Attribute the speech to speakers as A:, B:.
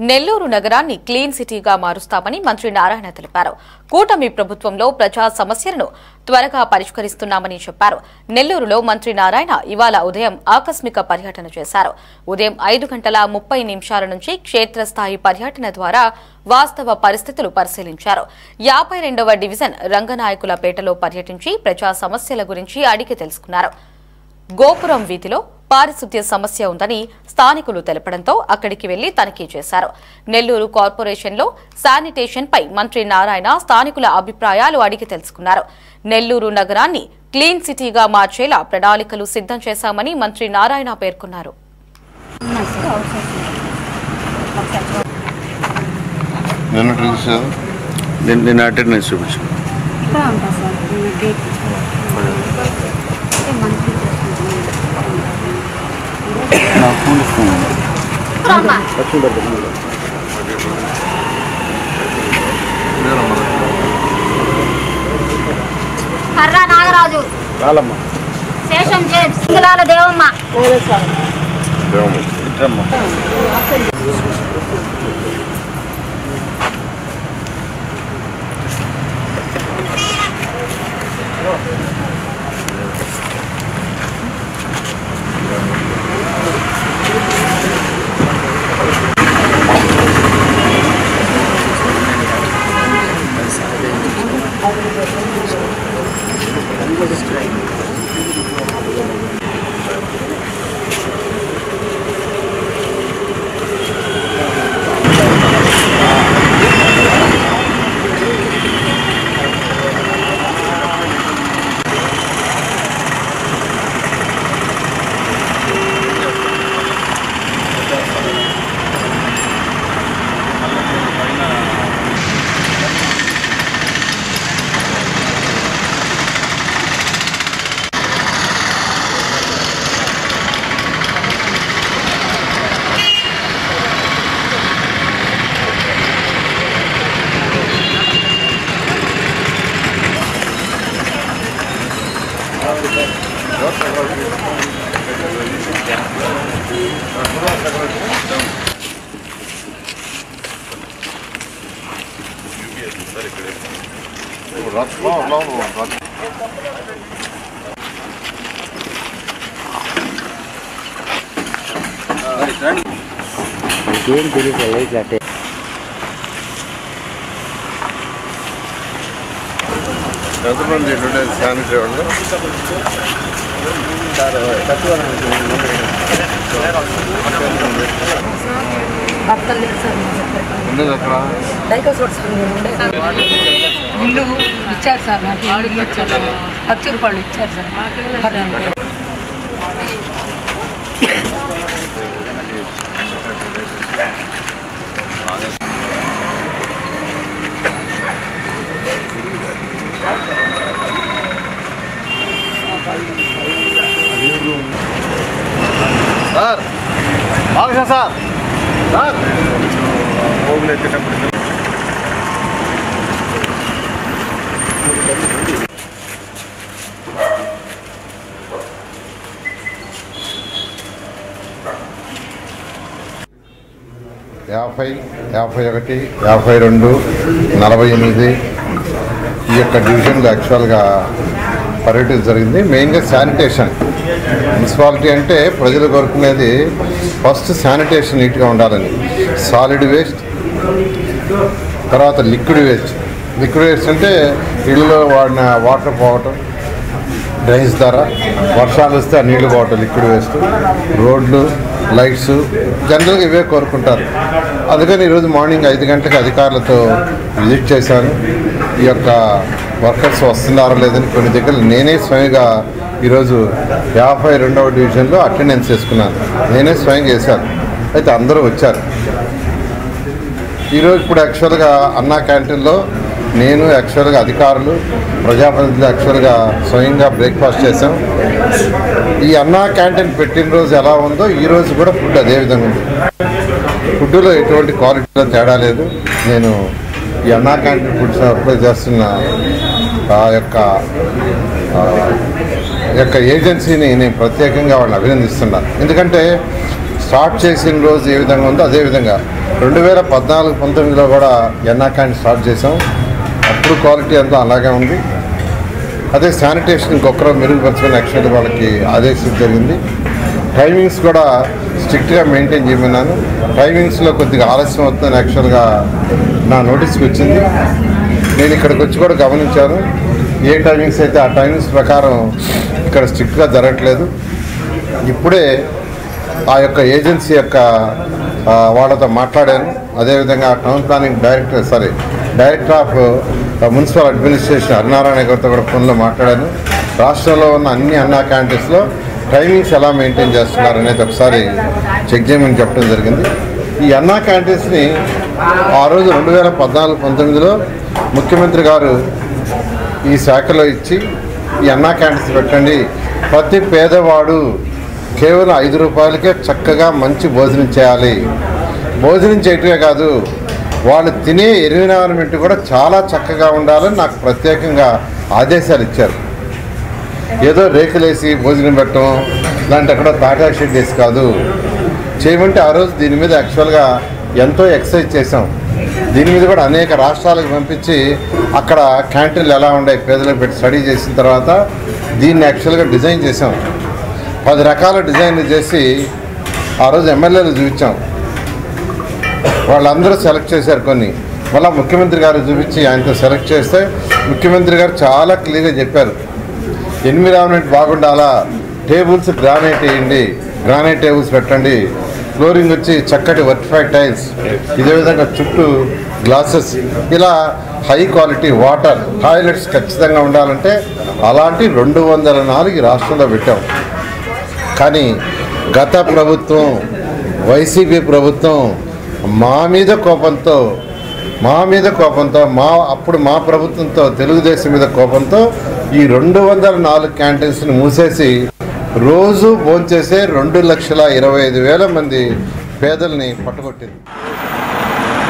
A: నెల్లూరు నగరాన్ని క్లీన్ సిటీగా మారుస్తామని మంత్రి నారాయణ తెలిపారు. కూటమి ప్రభుత్వంలో ప్రజా సమస్యలను త్వరగా పరిష్కరిస్తున్నామని చెప్పారు. నెల్లూరులో మంత్రి నారాయణ ఇవాళ ఉదయం ఆకస్మిక పర్యటన చేశారు. ఉదయం 5:30 నుంచి క్షేత్రస్థాయి పర్యటన ద్వారా వాస్తవ పరిస్థితులు పరిశీలించారు. 52వ డివిజన్ రంగనాయకులపేటలో పర్యటించి ప్రజా సమస్యల గురించి అడిగి తెలుసుకున్నారు. గోపురం వీధిలో పారిశుద్ధ్య సమస్య ఉందని స్థానికులు తెలపడంతో అక్కడికి వెళ్లి తనిఖీ చేశారు. నెల్లూరు కార్పొరేషన్లో శానిటేషన్ పై మంత్రి నారాయణ స్థానికుల అభిప్రాయాలు అడిగి తెలుసుకున్నారు. నెల్లూరు నగరాన్ని క్లీన్ సిటీగా మార్చేలా ప్రణాళికలు సిద్ధం చేశామని మంత్రి నారాయణ పేర్కొన్నారు.
B: కర్ర నాగరాజు శేషం సింగలాల దేవమ్మ
C: ఇల్లు ఇచ్చారు సార్, నాకు ఇల్లు ఇచ్చారు, ₹10,000 ఇచ్చారు సార్.
D: సార్ బాగా సార్ సార్ పోగులు ఎత్తేటప్పుడు 50, 51, 52, 48 ఈ యొక్క డివిజన్లో యాక్చువల్గా పర్యటన జరిగింది. మెయిన్గా శానిటేషన్. మున్సిపాలిటీ అంటే ప్రజలు కోరుకునేది ఫస్ట్ శానిటేషన్ నీట్గా ఉండాలని. సాలిడ్ వేస్ట్, తర్వాత లిక్విడ్ వేస్ట్. లిక్విడ్ వేస్ట్ అంటే ఇళ్ళలో వాడిన వాటర్ పోవటం, డ్రైన్స్ ద్వారా వర్షాలు వస్తే ఆ నీళ్లు పోవటం లిక్విడ్ వేస్ట్. రోడ్లు, లైట్స్ జనరల్గా ఇవే కోరుకుంటారు. అందుకని ఈరోజు మార్నింగ్ 5 గంటలకు అధికారులతో విజిట్ చేశాను. ఈ యొక్క వర్కర్స్ వస్తున్నారో లేదని కొన్ని దగ్గర నేనే స్వయంగా ఈరోజు 52వ డివిజన్లో అటెండెన్స్ చేసుకున్నాను. నేనే స్వయంగా చేశాను. అయితే అందరూ వచ్చారు. ఈరోజు ఇప్పుడు యాక్చువల్గా అన్నా క్యాంటీన్లో నేను యాక్చువల్గా అధికారులు, ప్రజాప్రతినిధులు యాక్చువల్గా స్వయంగా బ్రేక్ఫాస్ట్ చేశాం. ఈ అన్నా క్యాంటీన్ పెట్టిన రోజు ఎలా ఉందో ఈరోజు కూడా ఫుడ్ అదేవిధంగా ఉంది. ఫుడ్లో ఎటువంటి క్వాలిటీలో తేడా లేదు. నేను ఈ అన్నా క్యాంటీన్ ఫుడ్స్ అప్లై చేస్తున్న ఆ యొక్క ఏజెన్సీని నేను ప్రత్యేకంగా వాళ్ళని అభినందిస్తున్నాను. ఎందుకంటే స్టార్ట్ చేసిన రోజు ఏ విధంగా ఉందో అదేవిధంగా 2014-19లో కూడా ఎన్నా క్యాంటీన్ స్టార్ట్ చేసాం. అప్పుడు క్వాలిటీ అంతా అలాగే ఉంది. అదే శానిటేషన్ ఇంకొకరు మెరుగుపరచుకొని యాక్చువల్గా వాళ్ళకి ఆదేశించడం జరిగింది. టైమింగ్స్ కూడా స్ట్రిక్ట్గా మెయింటైన్ చేయమన్నాను. టైమింగ్స్లో కొద్దిగా ఆలస్యం అవుతుందని యాక్చువల్గా నా నోటీస్కి వచ్చింది. నేను ఇక్కడికి వచ్చి కూడా గమనించాను. ఏ టైమింగ్స్ అయితే ఆ టైమింగ్స్ ప్రకారం ఇక్కడ స్ట్రిక్ట్గా జరగట్లేదు. ఇప్పుడే ఆ యొక్క ఏజెన్సీ యొక్క వాళ్ళతో మాట్లాడాను. అదేవిధంగా town planning director of municipal administration Harinarayana గారితో కూడా ఫోన్లో మాట్లాడాను. రాష్ట్రంలో ఉన్న అన్ని అన్నా క్యాంటీన్స్లో టైమింగ్స్ ఎలా మెయింటైన్ చేస్తున్నారు అనేది ఒకసారి చెక్ చేయమని చెప్పడం జరిగింది. ఈ అన్నా క్యాంటీన్స్ని ఆ రోజు 2014-19లో ముఖ్యమంత్రి గారు ఈ శాఖలో ఇచ్చి ఈ అన్నా క్యాంటీన్స్ పెట్టండి, ప్రతి పేదవాడు కేవలం 5 రూపాయలకే చక్కగా మంచి భోజనం చేయాలి, భోజనం చేయటమే కాదు వాళ్ళు తినే ఎన్విరాన్మెంట్ కూడా చాలా చక్కగా ఉండాలని నాకు ప్రత్యేకంగా ఆదేశాలు ఇచ్చారు. ఏదో రేకులేసి భోజనం పెట్టడం లాంటి అక్కడ తాటా షెడ్ వేసి కాదు చేయమంటే ఆ రోజు దీని మీద యాక్చువల్గా ఎంతో ఎక్సర్సైజ్ చేసాం. దీని మీద కూడా అనేక రాష్ట్రాలకు పంపించి అక్కడ క్యాంటీన్లు ఎలా ఉన్నాయి పేదలకు పెట్టి స్టడీ చేసిన తర్వాత దీన్ని యాక్చువల్గా డిజైన్ చేసాం. 10 రకాల డిజైన్లు చేసి ఆ రోజు ఎమ్మెల్యేలు చూపించాం. వాళ్ళందరూ సెలెక్ట్ చేశారు. కొన్ని మళ్ళీ ముఖ్యమంత్రి గారు చూపించి ఆయనతో సెలెక్ట్ చేస్తే ముఖ్యమంత్రి గారు చాలా క్లియర్గా చెప్పారు, ఎన్విరాన్మెంట్ బాగుండాలా, టేబుల్స్ గ్రానైట్ వేయండి, గ్రానైట్ టేబుల్స్ పెట్టండి, ఫ్లోరింగ్ వచ్చి చక్కటి వర్టిఫైడ్ టైల్స్, ఇదే విధంగా చుట్టూ గ్లాసెస్, ఇలా హై క్వాలిటీ వాటర్, టాయిలెట్స్ ఖచ్చితంగా ఉండాలంటే అలాంటి 204 రాష్ట్రంలో పెట్టాం. కానీ గత ప్రభుత్వం వైసీపీ ప్రభుత్వం మా మీద కోపంతో అప్పుడు మా ప్రభుత్వంతో తెలుగుదేశం మీద కోపంతో ఈ 204 క్యాంటీన్స్ని మూసేసి రోజు భోంచేసే 2,25,000 మంది పేదల్ని పట్టుకొట్టింది.